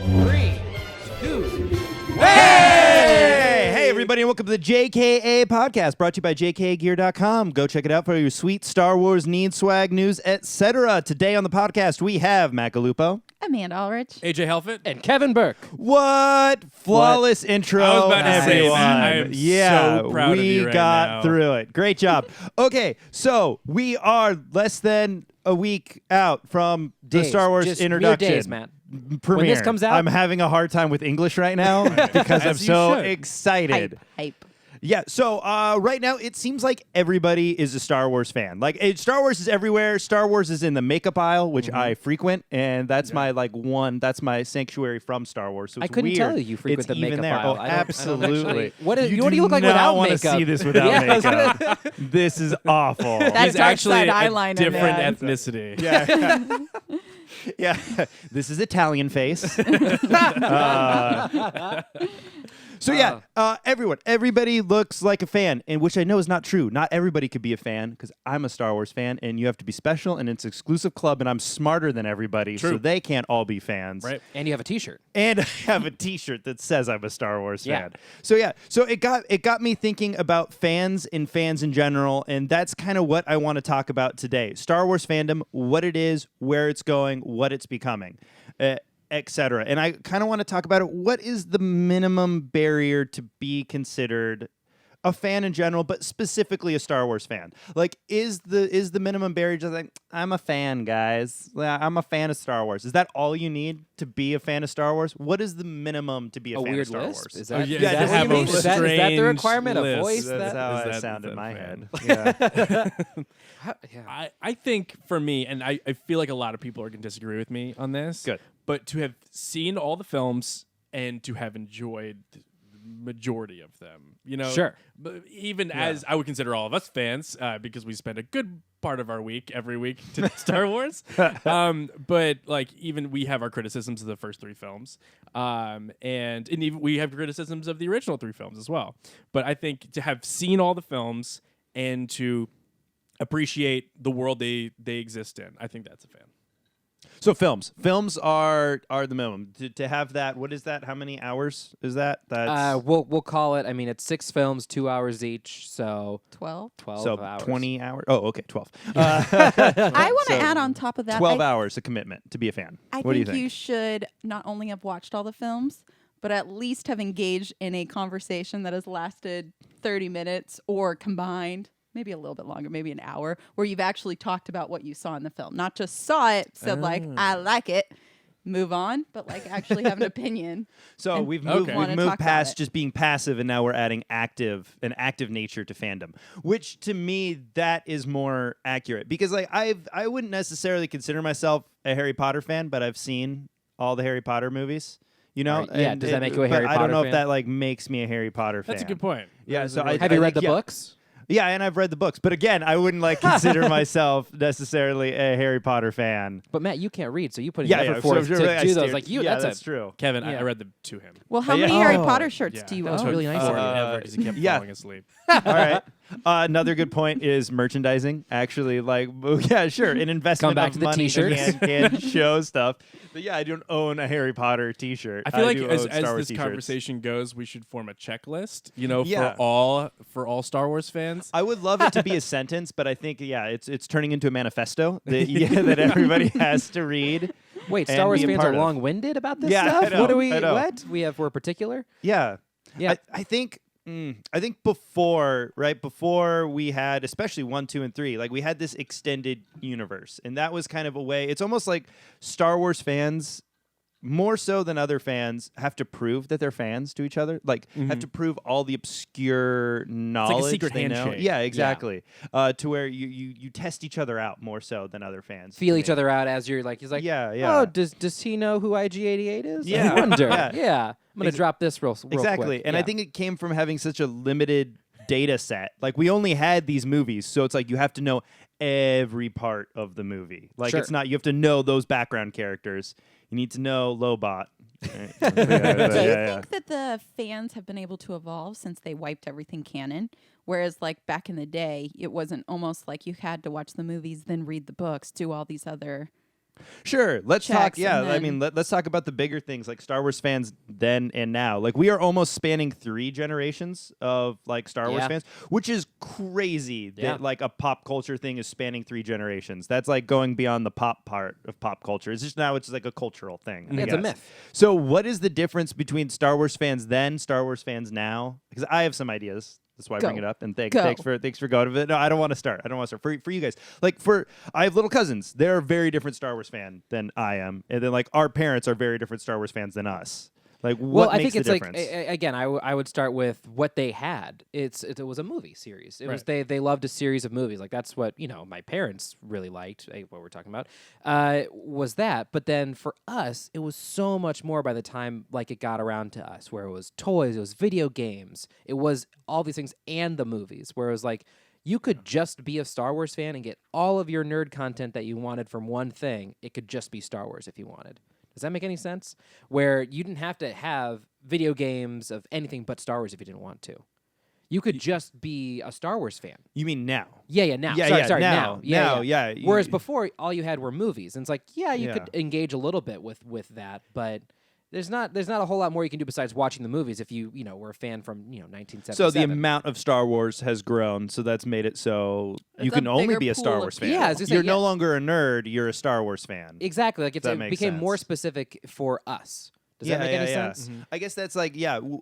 3, 2. Hey, everybody, and welcome to the JKA podcast, brought to you by JKAgear.com. Go check it out for your sweet Star Wars needs, swag, news, etc. Today on the podcast, we have Matt Galupo. Amanda Ulrich. AJ Helfet. And Kevin Burke. What flawless intro, I was about to say everyone. that. I am so proud of you right got now. through it. Great job. Okay, so we are less than a week out from the Days. Star Wars Just introduction. mere days, Matt. Premiere. When this comes out- I'm having a hard time with English right now because I'm As you so should. excited. Hype. Yeah, so right now it seems like everybody is a Star Wars fan. Like Star Wars is everywhere. Star Wars is in the makeup aisle, which I frequent, and that's my that's my sanctuary from Star Wars. So I it's couldn't weird. tell you frequent it's the even makeup there. aisle. Oh, I don't absolutely. actually- what do you do look like not without wanna makeup? see this without Yeah, I was makeup. This is awful. That He's dark actually side a eyeliner, different man. ethnicity. Yeah. Yeah, this is Italian face. So yeah, everybody looks like a fan, and which I know is not true. Not everybody could be a fan because I'm a Star Wars fan, and you have to be special, and it's an exclusive club, and I'm smarter than everybody, so True. they can't all be fans. Right. And you have a T-shirt. And I have a T-shirt that says I'm a Star Wars Yeah. fan. So it got me thinking about fans and fans in general, and that's kind of what I want to talk about today. Star Wars fandom, what it is, where it's going, what it's becoming, etc. And I kind of want to talk about it. What is the minimum barrier to be considered a fan in general, but specifically a Star Wars fan? Like, is the minimum barrier just like, I'm a fan, guys. I'm a fan of Star Wars. Is that all you need to be a fan of Star Wars? What is the minimum to be a A fan weird of Star lisp? Wars? Is Oh, that, yeah, is to that what have you mean? a Is that the strange requirement? list. A voice? That's That, how is it that sounded in the my fan? head. Yeah. yeah. I think for me, and I feel like a lot of people are going to disagree with me on this. Good. But to have seen all the films and to have enjoyed the majority of them, Sure. But even as I would consider all of us fans, because we spend a good part of our week every week to Star Wars. But like even we have our criticisms of the first three films, and even we have criticisms of the original three films as well. But I think to have seen all the films and to appreciate the world they exist in, I think that's a fan. So films are the minimum to have that. What is that? How many hours is that? That's We'll call it. I mean, it's 6 films, 2 hours each, so 12. 12 so hours. 20 hours. Oh, okay, 12. I want to So, add on top of that. 12 hours of commitment to be a fan. I What do you think think? you should not only have watched all the films, but at least have engaged in a conversation that has lasted 30 minutes or combined, maybe a little bit longer, maybe an hour, where you've actually talked about what you saw in the film. Not just saw it, said I like it, move on, but like actually have an opinion. So and we've moved, wanna we've talk moved about past it. just being passive, and now we're adding an active nature to fandom, which to me that is more accurate because like I wouldn't necessarily consider myself a Harry Potter fan, but I've seen all the Harry Potter movies. You know, Right. Yeah, does that make you a Harry I don't Potter know fan? if that like makes me a Harry Potter fan. That's a good point. Yeah, That is so a really Have you I read the think, yeah. books? Yeah, and I've read the books, but again, I wouldn't like consider myself necessarily a Harry Potter fan. But Matt, you can't read, so you put in Yeah, effort yeah. forth So to I do those. steered- Like you, yeah, that's that's true. Kevin, Yeah. I read them to him. Well, how Yeah. many Harry Oh. Potter shirts Yeah, do you that was own? really nice of you. ever because he kept yeah. falling asleep. All right. Another good point is merchandising. Actually, like, yeah, sure, an investment Come back of to the money t-shirts. can show stuff. But yeah, I don't own a Harry Potter T-shirt. I feel like do as own Star Wars this T-shirts. conversation goes, we should form a checklist, Yeah. for all Star Wars fans. I would love it to be a sentence, but I think it's turning into a manifesto that everybody has to read. Wait, and Star Wars be a fans part are of. long-winded about this Yeah, I stuff? know, What do we? I know. What we're particular? Yeah. Yeah. I think before we had, especially 1, 2, and 3, like we had this extended universe, and that was kind of a way. It's almost like Star Wars fans, more so than other fans, have to prove that they're fans to each other. Like have to prove all the obscure knowledge secret they know. handshake. Yeah, exactly. To where you test each other out more so than other fans. Feel to each me. other out as you're like, he's like, Yeah, yeah. Oh, does he know who IG-88 is? Yeah. I wonder. Yeah. Yeah. I'm gonna drop this real Exactly. quick. And Yeah. I think it came from having such a limited data set. Like we only had these movies, so it's like you have to know every part of the movie. Like Sure. it's not you have to know those background characters. You need to know Lobot. Right? Do you yeah. think that the fans have been able to evolve since they wiped everything canon? Whereas, like, back in the day, it wasn't almost like you had to watch the movies, then read the books, do all these other Sure. Let's checks, talk. Yeah, and I then- mean, let's talk about the bigger things like Star Wars fans then and now. Like we are almost spanning 3 generations of like Star Wars Yeah. fans, which is crazy Yeah. that like a pop culture thing is spanning 3 generations. That's like going beyond the pop part of pop culture. It's just now it's like a cultural thing. I Yeah, it's a guess. myth. So what is the difference between Star Wars fans then, Star Wars fans now? Because I have some ideas. That's why I bring Go. it up. And Go. thanks for going with it. No, I don't want to start. For you guys. Like I have little cousins. They're a very different Star Wars fan than I am. And then like our parents are very different Star Wars fans than us. Like what I makes think the it's difference? like again, I would start with what they had. It was a movie series. It was they loved a series of movies. Like that's what my parents really liked. What we're talking about was that. But then for us, it was so much more by the time like it got around to us, where it was toys, it was video games, it was all these things and the movies. Where it was like you could just be a Star Wars fan and get all of your nerd content that you wanted from one thing. It could just be Star Wars if you wanted. Does that make any sense? Where you didn't have to have video games of anything but Star Wars if you didn't want to. You could just be a Star Wars fan. You mean now? Yeah, now. Yeah, Sorry, now. now. Now, yeah. Whereas before, all you had were movies. And it's like, you could Yeah. engage a little bit with that, but there's not a whole lot more you can do besides watching the movies if you were a fan from 1977. So the amount of Star Wars has grown, so that's made it so you It's a can only bigger be a Star pool of Wars fan. people. Yeah, I was gonna say, you're yeah. no longer a nerd, you're a Star Wars fan. Exactly. Like That it makes became more sense. specific for us. Does that make any sense? I guess that's like,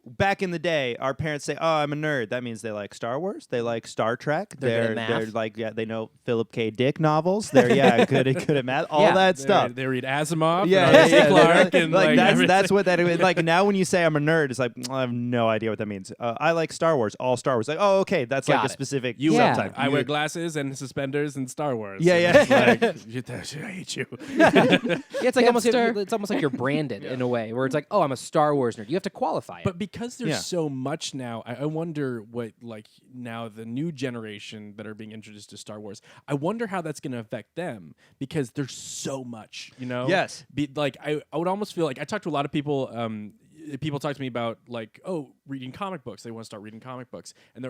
back in the day, our parents say, "Oh, I'm a nerd." That means they like Star Wars, they like Star Trek, They're good at they're math. like, they know Philip K. Dick novels. They're good at math, all Yeah. that stuff. They read Asimov, Yeah, and R.C. Clarke, they're- and like that's everything. what that is. Like now, when you say I'm a nerd, it's like I have no idea what that means. I like Star Wars, all Star Wars. Like, oh, okay, that's like Got a it. specific You Yeah. subtype. I You- wear glasses and suspenders and Star Wars. Yeah, And yeah. it's like, I hate you. Yeah, it's like Hipster. it's almost like you're branded in a way where it's like, oh, I'm a Star Wars nerd. You have to qualify it. But because there's Yeah. so much now, I wonder what, like, now the new generation that are being introduced to Star Wars, I wonder how that's going to affect them because there's so much, Yes. I would almost feel like I talk to a lot of people. People talk to me about like, reading comic books. They want to start reading comic books, and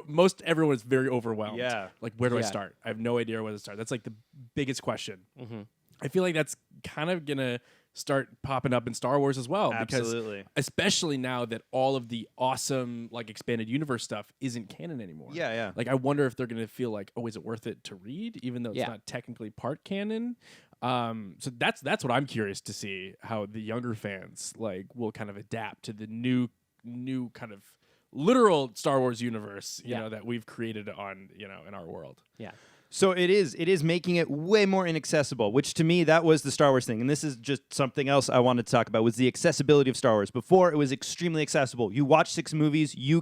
most everyone is very overwhelmed. Yeah. Like, where do I Yeah. start? I have no idea where to start. That's like the biggest question. Mm-hmm. I feel like that's kind of gonna start popping up in Star Wars as well. Absolutely. Because especially now that all of the awesome like expanded universe stuff isn't canon anymore. Yeah. Like I wonder if they're gonna feel like, is it worth it to read, even though it's Yeah. not technically part canon. So that's what I'm curious to see how the younger fans like will kind of adapt to the new kind of literal Star Wars universe, you Yeah. know, that we've created on, in our world. yeah. So it is making it way more inaccessible, which to me, that was the Star Wars thing. And this is just something else I wanted to talk about, was the accessibility of Star Wars. Before, it was extremely accessible. You watch 6 movies, you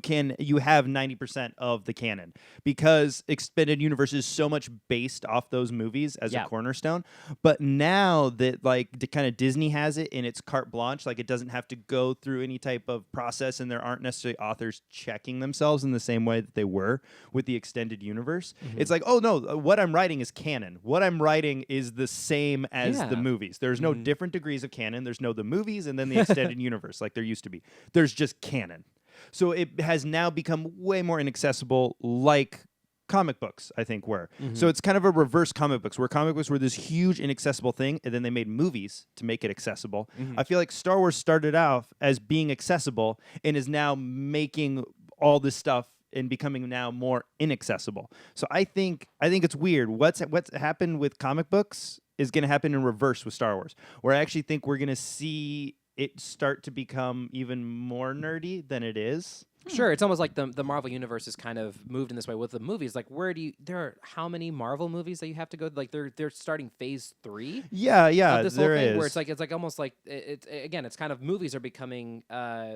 have 90% of the canon because Expanded Universe is so much based off those movies as a cornerstone. But now that like kind of Disney has it in its carte blanche, like it doesn't have to go through any type of process, and there aren't necessarily authors checking themselves in the same way that they were with the Extended Universe. It's like, oh no, what I'm writing is canon. What I'm writing is the same as the Yeah. movies. There's no different degrees of canon. There's no the movies and then the extended universe like there used to be. There's just canon. So it has now become way more inaccessible, like comic books, I think, were. So it's kind of a reverse comic books, where comic books were this huge inaccessible thing, and then they made movies to make it accessible. I feel like Star Wars started off as being accessible and is now making all this stuff and becoming now more inaccessible. So I think it's weird. What's happened with comic books is going to happen in reverse with Star Wars, where I actually think we're going to see it start to become even more nerdy than it is. Sure, it's almost like the Marvel universe is kind of moved in this way with the movies. Like, there are how many Marvel movies that you have to go? Like, they're starting phase 3. Yeah, Of this whole there thing, is. where it's like almost like it's kind of movies are becoming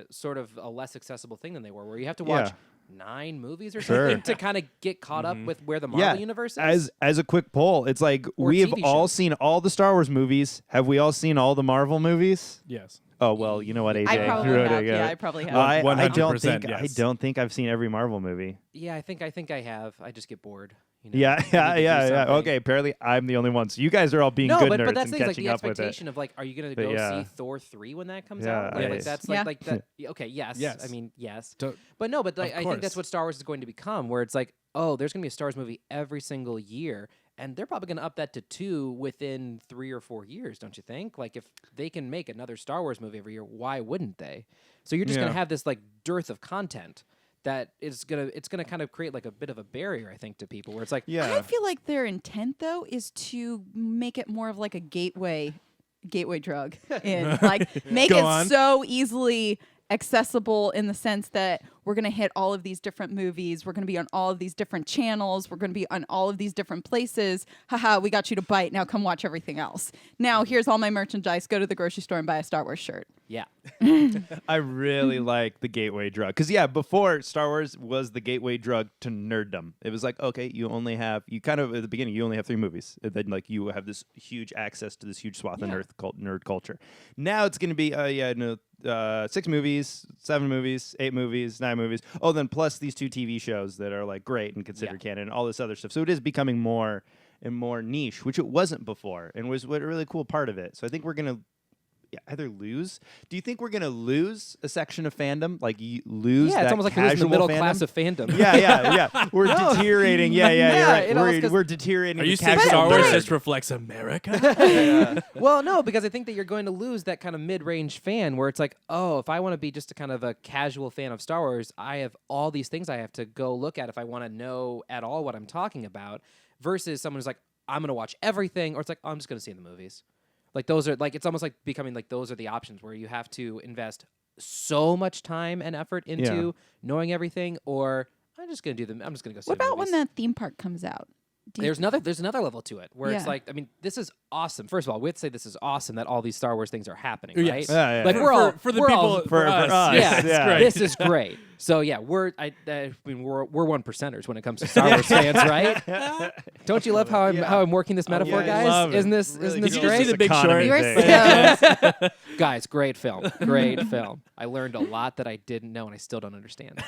sort of a less accessible thing than they were, where you have to watch 9 movies or Sure. something to kind of get caught up with where the Marvel universe is. As a quick poll, it's like Or we have TV all shows. seen all the Star Wars movies. Have we all seen all the Marvel movies? Yes. Oh well, you know what, AJ. I probably Right, have. yeah. Yeah, I probably have. Well, I don't 100%, think yes. I don't think I've seen every Marvel movie. Yeah, I think I have. I just get bored. You know? Yeah, I need to do yeah. something. Okay, apparently I'm the only one. So you guys are all being No, good but nerds that's and the thing, like catching the up with it. expectation of like, are you gonna But go yeah. see Thor 3 when that comes Yeah, out? Like, yes. that's Yeah. like that. Okay, yes. Yes. I mean, yes. To- But no, but like, I think course. that's what Star Wars is going to become, where it's like, oh, there's going to be a Star Wars movie every single year, And they're probably going to up that to 2 within 3 or 4 years, don't you think? Like, if they can make another Star Wars movie every year, why wouldn't they? So you're just going to have this like dearth of content that it's gonna kind of create like a bit of a barrier, I think, to people where it's like, I feel like their intent though is to make it more of like a gateway drug, and like make it so easily accessible in the sense that we're going to hit all of these different movies. We're going to be on all of these different channels. We're going to be on all of these different places. Haha, we got you to bite. Now come watch everything else. Now here's all my merchandise. Go to the grocery store and buy a Star Wars shirt. Yeah. I really like the gateway drug. Because, yeah, before Star Wars was the gateway drug to nerddom. It was like, okay, you kind of, at the beginning, you only have 3 movies. And then, like, you have this huge access to this huge swath of nerd culture. Now it's going to be, 6 movies, 7 movies, 8 movies, 9 movies. Oh, then plus these 2 TV shows that are, like, great and considered canon and all this other stuff. So it is becoming more and more niche, which it wasn't before, and was what a really cool part of it. So I think we're going to either lose. Do you think we're going to lose a section of fandom? Like, lose that it's almost like losing the middle class of fandom. Yeah. We're deteriorating. Yeah, you're right. We're deteriorating. Are you saying Star Wars just reflects America? Well, no, because I think that you're going to lose that kind of mid-range fan where it's like, oh, if I want to be just a kind of a casual fan of Star Wars, I have all these things I have to go look at if I want to know at all what I'm talking about, versus someone who's like, I'm going to watch everything, or it's like, oh, I'm just going to see the movies. Like, those are, like, it's almost like becoming, like, those are the options where you have to invest so much time and effort into knowing everything, or I'm just going to go see the movies. What about when the theme park comes out? There's another level to it where it's like, I mean, this is awesome. First of all, we have to say this is awestion that all these Star Wars things are happening, right? Yes. Yeah. Like, we're all for the we're people all, for us. Yeah, this is great. So yeah, we're 1%ers when it comes to Star Wars fans, right? Don't you love how I'm working this metaphor, guys? love it. Isn't this Really isn't this Did you just great? see The Big Short? You were so Guys, great film. I learned a lot that I didn't know and I still don't understand.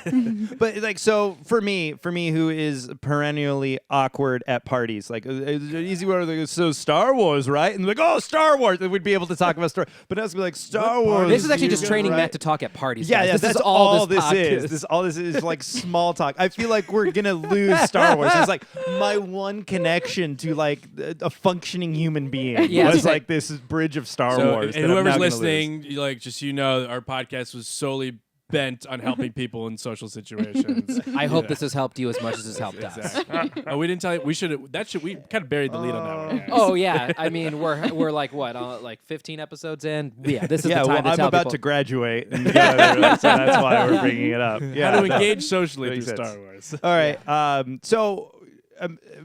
But like, so for me who is perennially awkward at parties, like easy one, like, so Star Wars, right? And like, oh, Star Wars, and we'd be able to talk about Star. But now it's gonna be like Star Wars. This is actually just training right? Matt to talk at parties. Yeah, guys. that's is all this podcast is. All this is like small talk. I feel like we're gonna lose Star Wars. It's like my one connection to like a functioning human being was like this bridge of Star Wars. And whoever's listening, like, just our podcast was solely bent on helping people in social situations. I hope this has helped you as much as it's helped us. Oh, we didn't tell you. We kind of buried the lead on that one. Guys. Oh yeah, I mean we're like what, like 15 episodes in. Yeah, this is the time to I'm tell about people. to graduate, and so that's why we're bringing it up. Yeah, how to engage socially through makes sense. Star Wars. All right, so.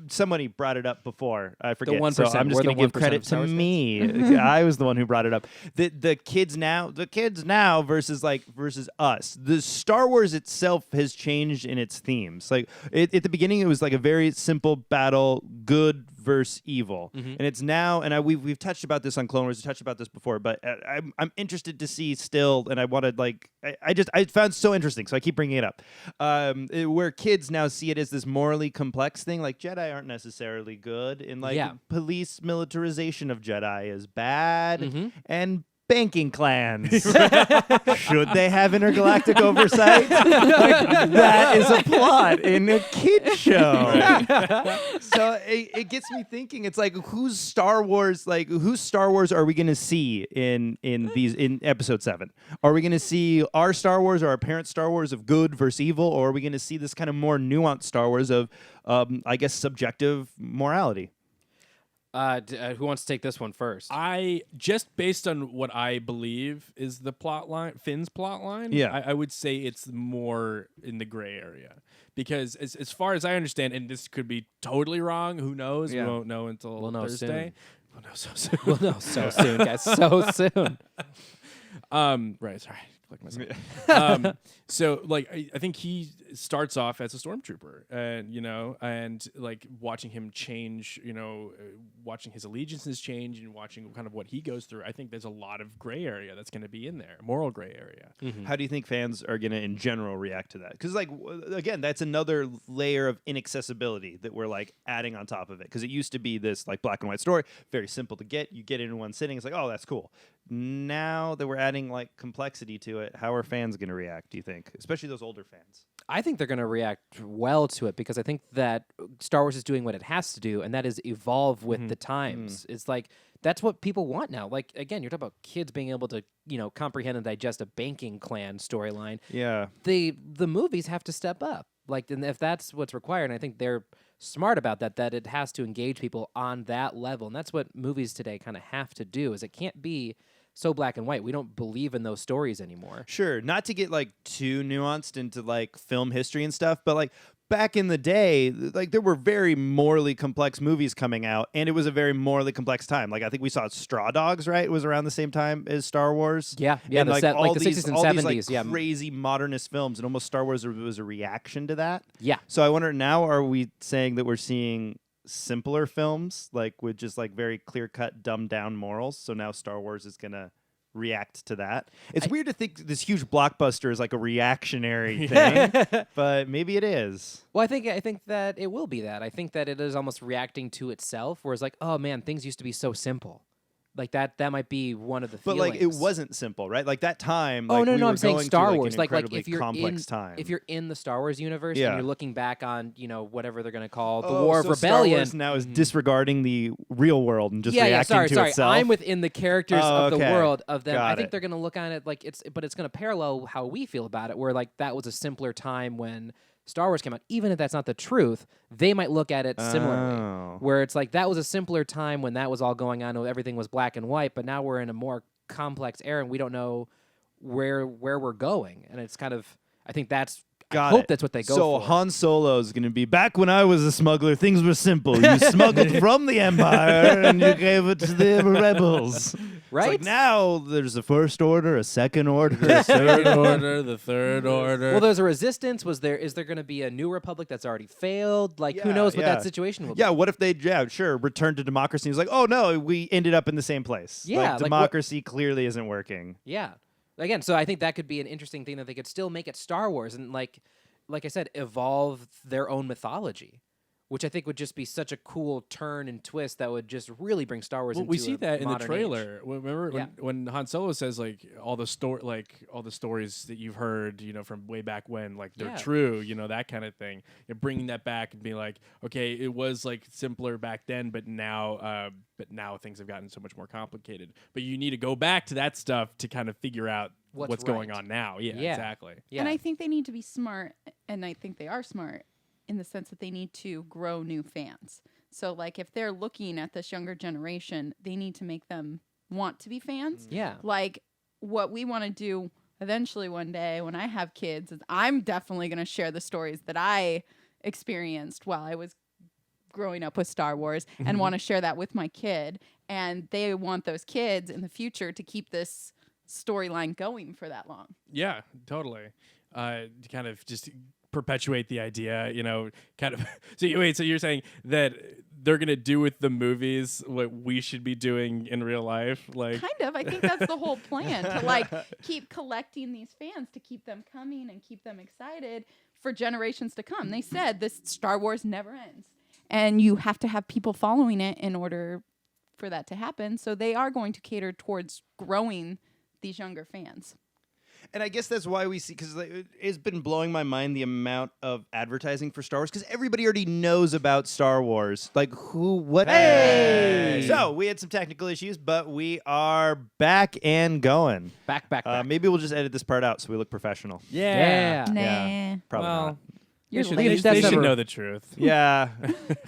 Somebody brought it up before. I forget. 1%. So I'm just going to give credit to me. I was the one who brought it up. The kids now versus us. The Star Wars itself has changed in its themes. Like at the beginning, it was like a very simple battle, good versus evil, and it's now. And we've touched about this on Clone Wars. We touched about this before, but I'm interested to see still. And I wanted I found it so interesting, so I keep bringing it up. Where kids now see it as this morally complex thing. Like Jedi aren't necessarily good, and police militarization of Jedi is bad, and banking clans. Should they have intergalactic oversight? That is a plot in a kid show. So it gets me thinking. It's like, whose Star Wars are we going to see in episode 7? Are we going to see our Star Wars or our parents' Star Wars of good versus evil, or are we going to see this kind of more nuanced Star Wars of I guess subjective morality? Who wants to take this one first? I just based on what I believe is the plot line, Finn's plot line. Yeah, I would say it's more in the gray area because as far as I understand, and this could be totally wrong. Who knows? Yeah. We won't know until Thursday. We'll know so soon. We'll know so soon, guys. So soon. Right. Sorry. Click myself. So like I think he starts off as a stormtrooper, and like watching him change, watching his allegiances change and watching kind of what he goes through. I think there's a lot of gray area that's going to be in there, moral gray area. How do you think fans are going to, in general, react to that? Because, like, again, that's another layer of inaccessibility that we're like adding on top of it. Because it used to be this like black and white story, very simple to get. You get it in one sitting. It's like, oh, that's cool. Now that we're adding like complexity to it, how are fans going to react, do you think? Especially those older fans. I think they're going to react well to it because I think that Star Wars is doing what it has to do, and that is evolve with the times. It's like that's what people want now. Like again, you're talking about kids being able to comprehend and digest a banking clan storyline. Yeah. The movies have to step up. Like, and if that's what's required, and I think they're smart about that, that it has to engage people on that level, and that's what movies today kind of have to do. Is it can't be so black and white. We don't believe in those stories anymore. Sure, not to get like too nuanced into like film history and stuff, but like back in the day, like there were very morally complex movies coming out, and it was a very morally complex time. Like I think we saw Straw Dogs, right? It was around the same time as Star Wars. Yeah, and like the 60s and 70s. These, yeah, crazy modernist films, and almost Star Wars was a reaction to that. Yeah. So I wonder now, are we saying that we're seeing simpler films, like with just like very clear cut, dumbed down morals? So now Star Wars is gonna react to that. It's weird to think this huge blockbuster is like a reactionary thing, but maybe it is. Well, I think that it will be that. I think that it is almost reacting to itself, where it's like, oh man, things used to be so simple. Like that might be one of the But feelings. like it wasn't simple, right? Like that time. Oh like, no, we no, were I'm saying going Star through, Wars. like Like an if you're complex in time. if you're in the Star Wars universe Yeah. and you're looking back on whatever they're going to call the Oh, War so of Rebellion. Star Wars now is disregarding the real world and just reacting to sorry. itself. I'm within the characters of the okay. world of them. Got I think it. they're going to look on it like it's going to parallel how we feel about it, where like that was a simpler time when Star Wars came out. Even if that's not the truth, they might look at it similarly, Oh. where it's like that was a simpler time when that was all going on, when everything was black and white, but now we're in a more complex era and we don't know where we're going, and it's kind of I think that's I hope that's what they go so for. Han Solo is going to be, back when I was a smuggler, things were simple. You smuggled from the Empire and you gave it to the rebels. Right? It's like now there's a first order, a second order, a Third order, the third order. Well, there's a resistance. Is there going to be a new republic that's already failed? Like, who knows what that situation will be? Yeah, what if they, return to democracy? It's like, oh no, we ended up in the same place. Yeah, like, democracy clearly isn't working. Yeah. Again, so I think that could be an interesting thing that they could still make it Star Wars and like I said, evolve their own mythology, which I think would just be such a cool turn and twist that would just really bring Star Wars into we see a that in the modern trailer. age. Remember when Han Solo says like all the stories that you've heard, from way back when, like they're true, that kind of thing. You're bringing that back and being like, okay, it was like simpler back then, but now things have gotten so much more complicated. But you need to go back to that stuff to kind of figure out what's going on now. Yeah, exactly. Yeah. And I think they need to be smart, and I think they are smart in the sense that they need to grow new fans. So, like, if they're looking at this younger generation, they need to make them want to be fans. Yeah. Like, what we want to do eventually one day when I have kids is I'm definitely going to share the stories that I experienced while I was growing up with Star Wars and want to share that with my kid. And they want those kids in the future to keep this storyline going for that long. Yeah, totally. To kind of just perpetuate the idea, kind of. So you're saying that they're gonna do with the movies what we should be doing in real life, like kind of. I think that's the whole plan, to like keep collecting these fans, to keep them coming and keep them excited for generations to come. They said this Star Wars never ends, and you have to have people following it in order for that to happen. So they are going to cater towards growing these younger fans. And I guess that's why we see, because it's been blowing my mind the amount of advertising for Star Wars, because everybody already knows about Star Wars. Like, what? Hey! So, we had some technical issues, but we are back and going. Back. Maybe we'll just edit this part out so we look professional. Yeah. Nah. Yeah. Probably not. You're they late. should know the truth. Yeah.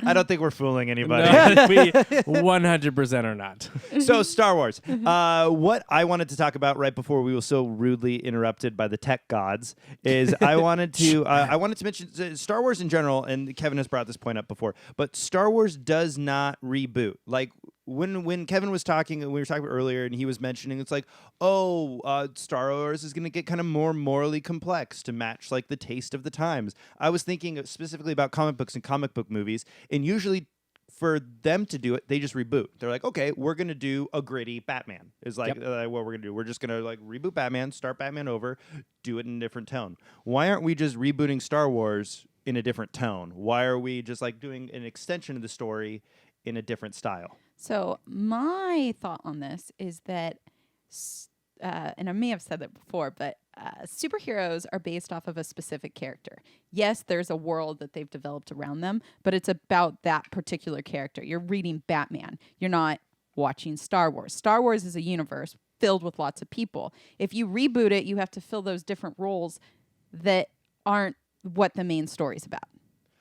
I don't think we're fooling anybody. No, we 100% are not. So, Star Wars. What I wanted to talk about right before we were so rudely interrupted by the tech gods is I wanted to mention Star Wars in general, and Kevin has brought this point up before, but Star Wars does not reboot. Like, when Kevin was talking, we were talking earlier, and he was mentioning, it's like, Star Wars is going to get kind of more morally complex to match like the taste of the times. I was thinking specifically about comic books and comic book movies, and usually for them to do it, they just reboot. They're like, okay, we're going to do a gritty Batman. Is like what we're going to do. We're just going to like reboot Batman, start Batman over, do it in a different tone. Why aren't we just rebooting Star Wars in a different tone? Why are we just like doing an extension of the story in a different style? So my thought on this is that and I may have said that before, but superheroes are based off of a specific character. Yes, there's a world that they've developed around them, but it's about that particular character. You're reading Batman. You're not watching Star Wars. Star Wars is a universe filled with lots of people. If you reboot it, you have to fill those different roles that aren't what the main story's about.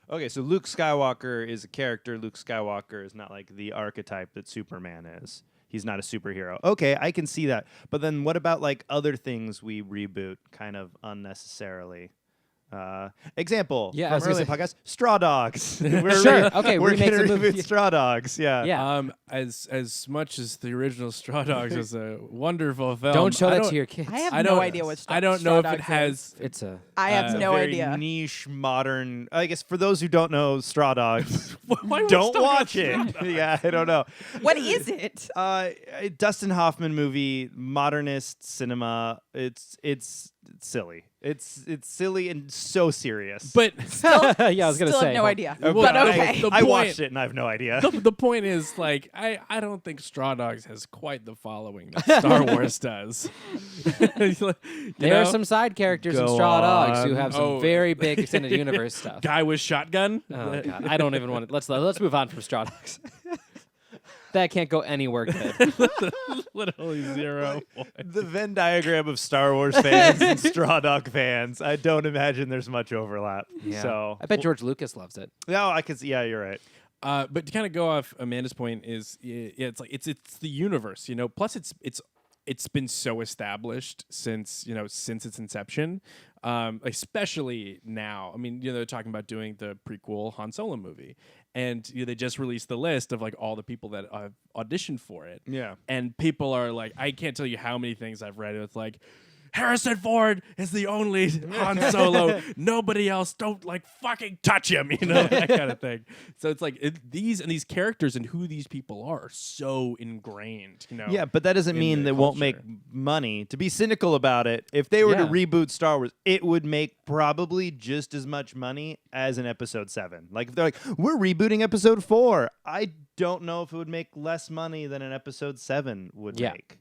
Okay, so Luke Skywalker is a character. Luke Skywalker is not like the archetype that Superman is. He's not a superhero. Okay, I can see that. But then what about like other things we reboot kind of unnecessarily? Example Yeah, I from was gonna earlier say- podcast, Straw Dogs. Sure, okay, we're remake gonna the movie. reboot Straw Dogs. Yeah. Yeah. As much as the original Straw Dogs is a wonderful film, Don't show I that don't- to your kids. I have I no don't- idea what I don't Straw know if Dogs it has. It's a. I have It's a no Very idea. niche, modern. I guess for those who don't know Straw Dogs, Why would don't Straw watch Dogs- it. Yeah, I don't know. What is it? A Dustin Hoffman movie, modernist cinema. It's silly. It's silly and so serious. But Yeah, I was gonna Still say. have no idea. Well, But I- okay. the I point- watched it and I have no idea. the point is, like, I don't think Straw Dogs has quite the following that Star Wars does. There are some side characters in Go Straw Dogs who on. have some Oh. very big extended universe stuff. Guy with shotgun. Oh God, I don't even want to. Let's move on from Straw Dogs. That can't go anywhere good. Literally 0 The Venn diagram of Star Wars fans and Straw Dog fans. I don't imagine there's much overlap. So I bet George Lucas loves it. No, I can see. Yeah, you're right. But to kind of go off Amanda's point is, it's like it's the universe, you know. Plus, it's been so established since its inception, especially now. I mean, they're talking about doing the prequel Han Solo movie, and they just released the list of like all the people that have auditioned for it. Yeah. And people are like, I can't tell you how many things I've read. It's like, Harrison Ford is the only Han Solo. Nobody else. Don't like fucking touch him. That kind of thing. So it's like these characters and who these people are so ingrained. Yeah, but that doesn't in mean the they won't make culture. money. To be cynical about it, if they were to Yeah. reboot Star Wars, it would make probably just as much money as an Episode 7. Like, if they're like, we're rebooting Episode 4, I don't know if it would make less money than an Episode 7 would Yeah. make.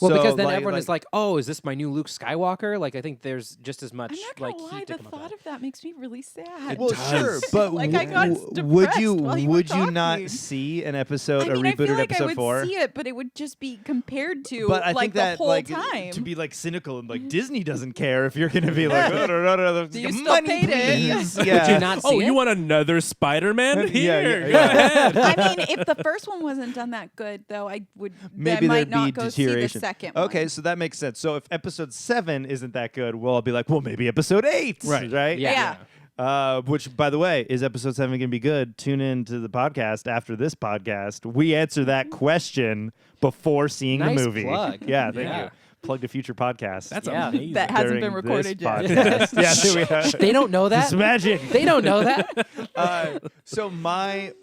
Well, So, because then everyone is like, "Oh, is this my new Luke Skywalker?" Like, I think there's just as much I'm not gonna like lie. heat to The come up thought that. of that makes me really sad. Well, does. sure, but Like, I got would depressed you while you were would you not talking. see an episode, I mean, a I feel rebooted like I Episode would 4? see it, but it would just be compared to But I like think the that whole like time. to be like cynical and like Disney doesn't care if you're gonna be like, oh, no, Do you still money, paid it? please. Would Yeah. you not see Oh, it? you want another Spider-Man? Yeah, Here, yeah, go yeah. ahead. I mean, if the first one wasn't done that good, though, I would Maybe I might there'd not be go deterioration. see the second Okay, one. so that makes sense. So if Episode 7 isn't that good, well, I'll be like, well, maybe Episode 8, Right. right? Yeah. Yeah. Which, by the way, is Episode 7 going to be good? Tune in to the podcast after this podcast. We answer that question before seeing Nice the movie. plug. Yeah, thank Yeah. you. Plug to future podcasts. That's Yeah. amazing. That hasn't been during recorded this yet. podcast. Yeah, there we have. They don't know that. It's magic. They don't know that. So my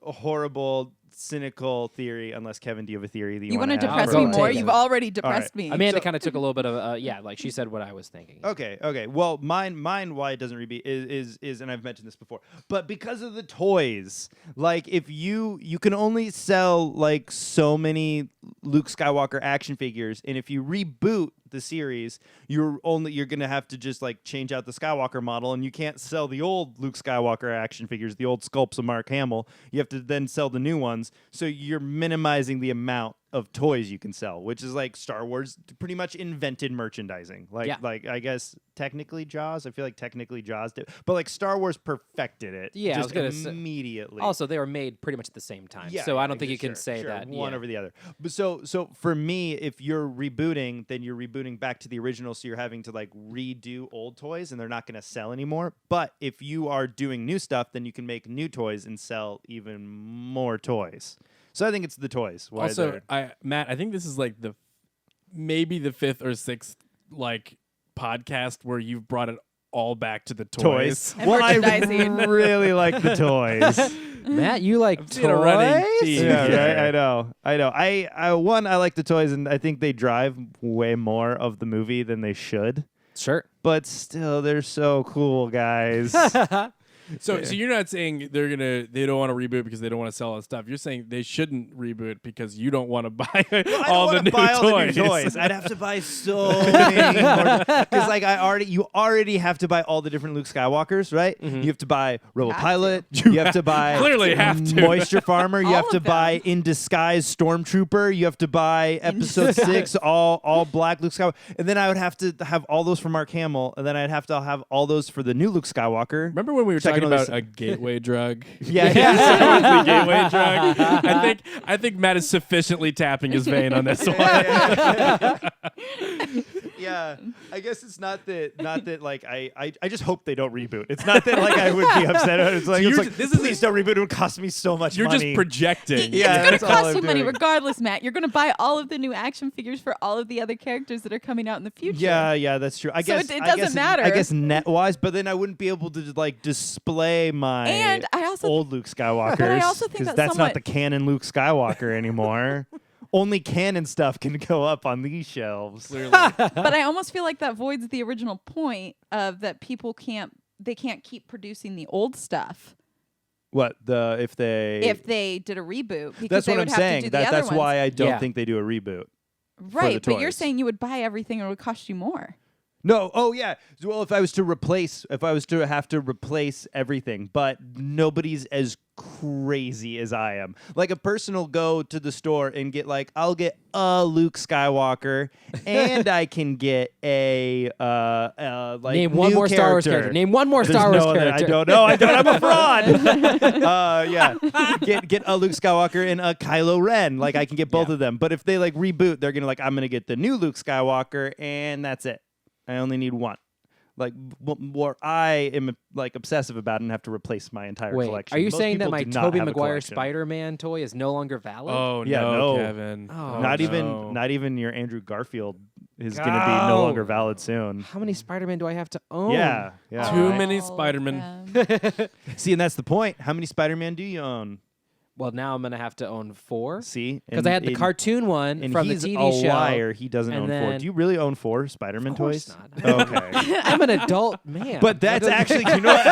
horrible, cynical theory, unless Kevin, do you have a theory that you, You want want to to depress Go me ahead. more? Take it. You've already depressed me. Amanda So- kind of took a little bit of like she said what I was thinking. Okay. Well, mine, why it doesn't repeat is, and I've mentioned this before, but because of the toys, like if you can only sell like so many Luke Skywalker action figures, and if you reboot the series, you're gonna have to just like change out the Skywalker model, and you can't sell the old Luke Skywalker action figures, the old sculpts of Mark Hamill. You have to then sell the new ones, so you're minimizing the amount of toys you can sell, which is like Star Wars pretty much invented merchandising. Like, Yeah. like I guess technically Jaws. I feel like technically Jaws did, but like Star Wars perfected it. Yeah, I was just gonna say- immediately. Also, they were made pretty much at the same time, Yeah, so I yeah, don't think you can sure, say sure, that one yeah. over the other. But so for me, if you're rebooting, then you're rebooting back to the original, so you're having to like redo old toys, and they're not going to sell anymore. But if you are doing new stuff, then you can make new toys and sell even more toys. So I think it's the toys. Why Also, they're- Matt, I think this is like maybe the 5th or 6th like podcast where you've brought it all back to the toys. And Well, I merchandising. really like the toys. Matt, you like I'm seeing a running toys? theme. Yeah, here. right. I know. I like the toys, and I think they drive way more of the movie than they should. Sure. But still, they're so cool, guys. So you're not saying they don't want to reboot because they don't want to sell all the stuff. You're saying they shouldn't reboot because you don't want to buy all the new toys. I'd have to buy so many more. Because you already have to buy all the different Luke Skywalkers, right? Mm-hmm. You have to buy Rebel Pilot. You have to buy clearly have to. Moisture Farmer. You All have to of them. buy In Disguise Stormtrooper. You have to buy Episode 6, all black Luke Skywalker. And then I would have to have all those for Mark Hamill. And then I'd have to have all those for the new Luke Skywalker. Remember when we were talking Second about other a gateway drug? Yeah. The gateway drug. I think Matt is sufficiently tapping his vein on this one. Yeah, I guess it's not that like I just hope they don't reboot. It's not that like I would be upset. It's like, please don't reboot. It would cost me so much You're money. just projecting. Yeah, It's going to that's all cost I'm you money doing. regardless, Matt. You're going to buy all of the new action figures for all of the other characters that are coming out in the future. Yeah, that's true. I So guess it doesn't matter. I guess net wise, but then I wouldn't be able to like display my And I also- old Luke Skywalkers. But I also think because that's not somewhat- the canon Luke Skywalker anymore. Only canon stuff can go up on these shelves. But I almost feel like that voids the original point of that people can't keep producing the old stuff What if they did a reboot because that's they what would I'm have saying. to do the other That's ones. why I don't Yeah. think they do a reboot. Right, but you're toys. saying you would buy everything and it would cost you more. No, oh yeah. Well, if I was to have to replace everything, but nobody's as crazy as I am. Like a person will go to the store and get like, I'll get a Luke Skywalker, and I can get a like Name one new more Star Wars character. Name one more There's Star Wars no other- character. I don't know. I'm a fraud. Yeah. Get a Luke Skywalker and a Kylo Ren. Like I can get both of them. But if they like reboot, they're gonna I'm gonna get the new Luke Skywalker, and that's it. I only need one. Like what I am like obsessive about and have to replace my entire Wait, collection. are you Most saying that people my do not Tobey have a Maguire collection. Spider-Man toy is no longer valid? Oh Yeah, no, no. Kevin. Oh, Not no. even your Andrew Garfield is going to be no longer valid soon. How many Spider-Man do I have to own? Yeah. Too right. many All of Spider-Man. them. See, and that's the point. How many Spider-Man do you own? Well, now I'm gonna have to own 4 See, because I had the cartoon one and from he's the TV a show. liar. He doesn't and own 4. then- Do you really own 4 Spider-Man Of course toys? not. Okay. I'm an adult man. But that's actually, you know what?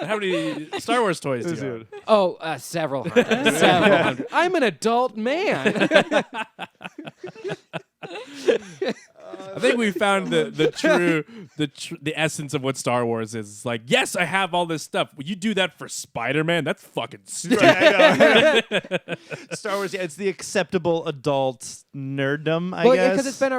How many Star Wars toys do you have? Several hundred. Several hundred. I'm an adult man. I think we found the essence of what Star Wars is. It's like, yes, I have all this stuff. Will you do that for Spider-Man? That's fucking stupid. Star Wars, yeah, it's the acceptable adult nerddom, I Well, guess. because it's been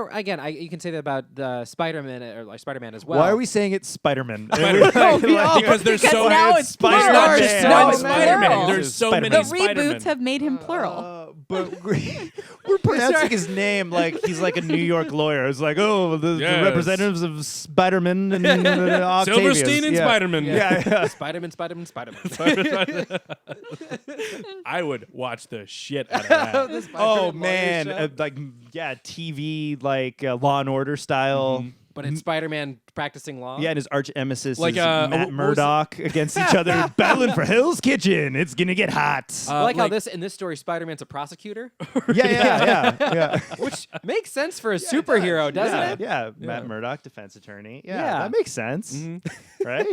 you can say that about the Spider-Man or like Spider-Man as well. Why are we saying it's Spider-Man? Because there's so now many it's There's plural. not There's just no one it's Spider-Man. plural. There's so Spider-Man. many The Spider-Man. reboots have made him plural. But we're pronouncing his name like he's like a New York lawyer. It's like, the Yes. representatives of Spider-Man and Octavius. Silverstein and Yeah. Spider-Man. Yeah. Spider-Man. I would watch the shit out of that. Oh man, TV like Law and Order style. But it's Spider-Man practicing law. Yeah, and his arch nemesis Like, is what Matt was it? Murdock against each other, battling for Hell's Kitchen. It's gonna get hot. I like how in this story Spider-Man's a prosecutor, yeah. which makes sense for a superhero, doesn't it? Yeah, Matt Murdock, defense attorney. Yeah, Yeah. that makes sense, right?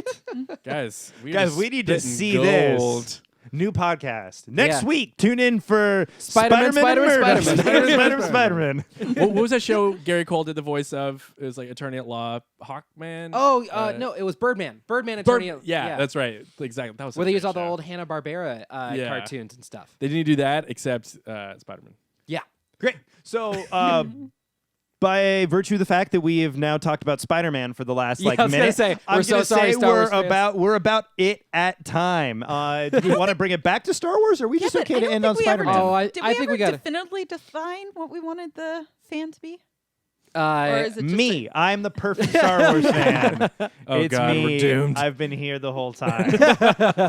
Guys, we need to see gold. this. New podcast next Yeah. week. Tune in for Spider-Man, Spider-Man, Spider-Man. Spider-Man. What was that show Gary Cole did the voice of? It was like attorney at law, Hawkman. No, it was Birdman. Birdman attorney. Yeah, that's right. Exactly. That was where such they a use great all the show. old Hanna-Barbera Yeah. cartoons and stuff. They didn't do that except Spider-Man. Yeah. Great. So, by virtue of the fact that we have now talked about Spider-Man for the last Yeah, I was gonna minute, say, I'm we're so gonna sorry, say Star Wars fans. we're about it at time. Do we want to bring it back to Star Wars, or are we just but okay I to don't end think on we ever Spider-Man? Oh, Did I we think ever we got definitively define what we wanted the fan to be? Or is it just Me, I'm the perfect Star Wars fan. Oh, it's God, me. we're doomed. I've been here the whole time.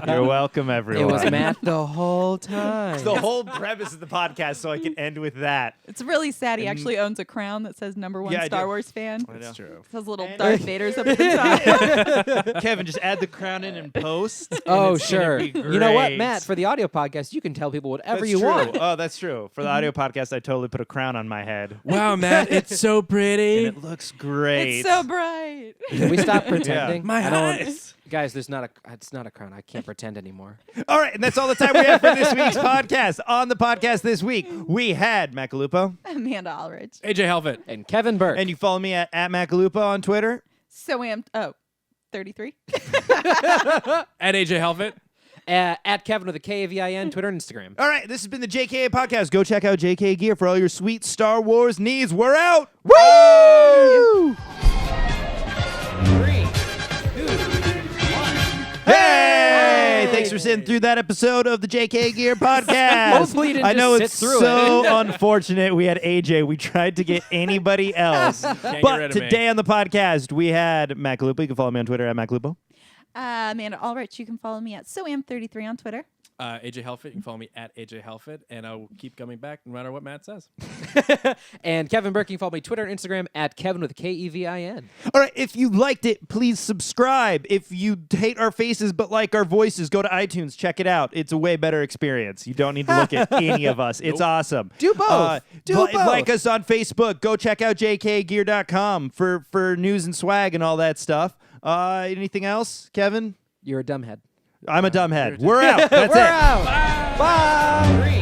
You're welcome, It everyone. was Matt the whole time. It's the whole premise of the podcast, so I can end with that. It's really sad. He actually owns a crown that says #1 Yeah, I Star do. Wars fan. I know. That's true. It has little And- Darth Vaders up at the top. Kevin, just add the crown in post. and Oh, it's gonna sure. be You know what, great. Matt? For the audio podcast, you can tell people whatever That's you true. want. Oh, that's true. For the audio podcast, I totally put a crown on my head. Wow, Matt, it's so pretty. And it looks great. It's so bright. Can we stop pretending? My I don't- eyes. Guys, it's not a crown. I can't pretend anymore. All right, and that's all the time we have for this week's podcast. On the podcast this week, we had Macalupo. Amanda Allridge. AJ Helfet. And Kevin Burke. And you follow me at Macalupo on Twitter. So amped. Oh, 33. At AJ Helfet. At Kevin with a K-A-V-I-N, Twitter and Instagram. All right, this has been the JKA podcast. Go check out JKA gear for all your sweet Star Wars needs. We're out. Woo! 3, 2, 1. Hey! Thanks for sitting through that episode of the JKA Gear podcast. Hopefully you didn't I know just it's sit through so unfortunate we had AJ. We tried to get anybody else. Can't get rid But of me. today on the podcast, we had Macalupo. You can follow me on Twitter at Macalupo. Amanda Allridge. You can follow me at SoAm33 on Twitter. AJ Helfet. You can follow me at AJ Helfet, and I'll keep coming back no matter what Matt says. And Kevin Burke, you can follow me Twitter and Instagram at Kevin with a K-E-V-I-N. All right, if you liked it, please subscribe. If you hate our faces but like our voices, go to iTunes, check it out. It's a way better experience. You don't need to look at any of us. It's awesome. Do both. Do both. Like us on Facebook. Go check out jkgear.com for news and swag and all that stuff. Anything else, Kevin? You're a dumbhead. I'm a dumbhead. We're out. That's We're it. out. Bye. 3,